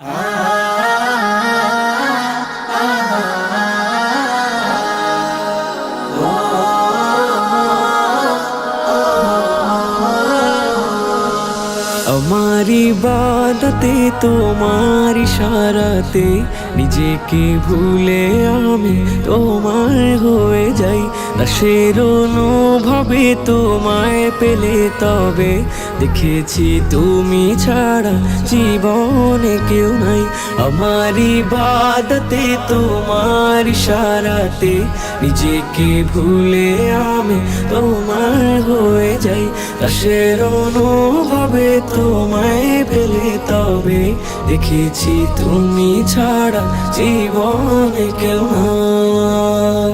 আমার ইবাদতে তোমার ইশারাতে নিজেকে ভুলে আমি তোমার হয়ে যাই। দাসের অনুভবে তোমায় পেলে তবে দেখেছি তুমি ছাড়া জীবনে কেউ নাই। আমার ইবাদতে তোমার ইশারাতে নিজেকে ভুলে আমি তোমার হয়ে যাই। দাসের অনুভবে তোমায় পেলে তবে দেখেছি তুমি ছাড়া জীবনে কেউ নাই।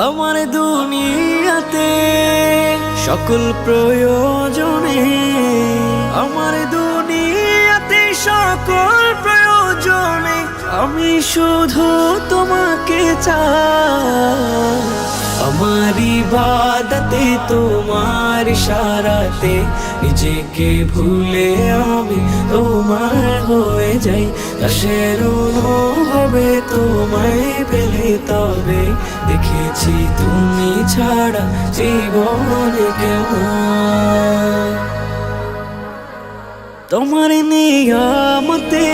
আমার দুনিয়াতে সকল প্রয়োজনে, আমার দুনিয়াতে সকল প্রয়োজনে আমি শুধু তোমাকে চাই। আমার ইবাদতে তোমার ইশারাতে নিজেকে ভুলে আমি তোমার হয়ে যাই। দাসের অনুভবে তোমায় পেলে তবে দেখেছি তুমি ছাড়া জীবনে কেউ নাই। তোমার নিয়ামতে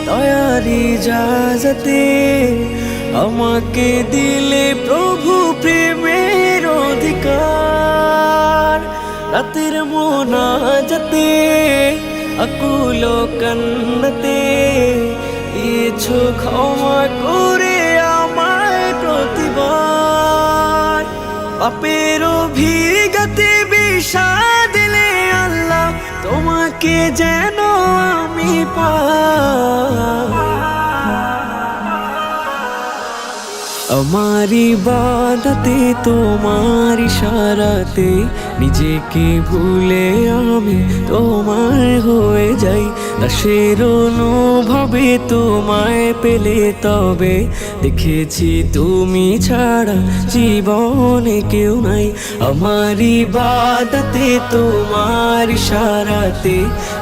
দয়ার ইজাজতে আমাকে দিলে প্রভু প্রেমের অধিকার। রাতের মোনাজাতে আকুল কান্নাতে দিয়েছো ক্ষমা করে আমায় প্রতিবার। পাপের অভিজ্ঞতে বিষাদ দিলে আল্লাহ তোমাকে যেন আমি পাই। আমার ইবাদতে তোমার ইশারাতে নিজেকে ভুলে আমি তোমার হয়ে যাই। দাসের অনুভবে তোমায় পেলে তবে দেখেছি তুমি ছাড়া জীবনে কেউ নাই। আমার ইবাদতে তোমার ইশারাতে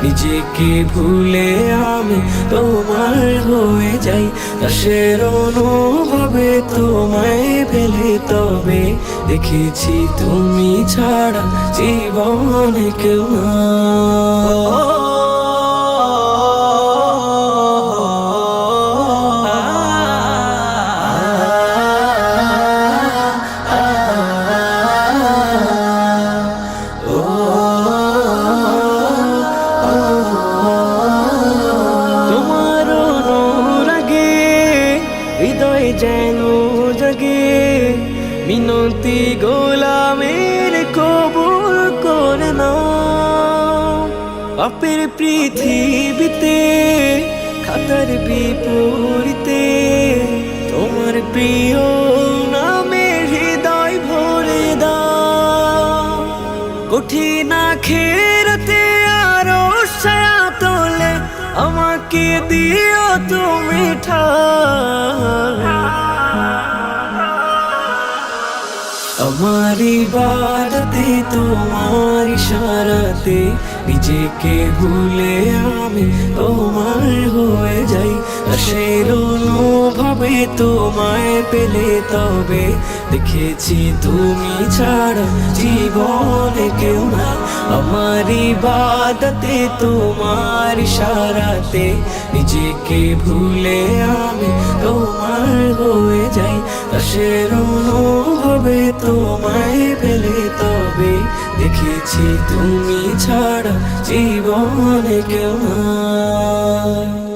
নিজেকে ভুলে আমি তোমার হয়ে যাই। দাসের অনুভবে তোমায় পেলে তবে দেখেছি তুমি ছাড়া জীবনে কেউ নাই। তোমার অনুরাগে হৃদয় যেন জাগে, মিনতি গোলামের কবুল করে নাও। পাপের পৃথিবীতে খাতার বিপরীতে তোমার প্রিয় নামে হৃদয় ভরে দাও। কঠিন আখিরাতে আরো ছায়া তোলে আমাকে দিও তুমি ঠাই। আমার ইবাদতে তোমার ইশারাতে নিজেকে ভুলে আমি তোমার হয়ে যাই। দাসের অনুভবে তোমায় পেলে তবে দেখেছি তুমি ছাড়া জীবনে কেউ নাই। আমার ইবাদতে তোমার ইশারাতে নিজেকে ভুলে আমি তোমার হয়ে যাই। দাসের অনুভবে তোমায় পেলে তবে দেখেছি তুমি ছাড়া জীবনে কেউ নাই।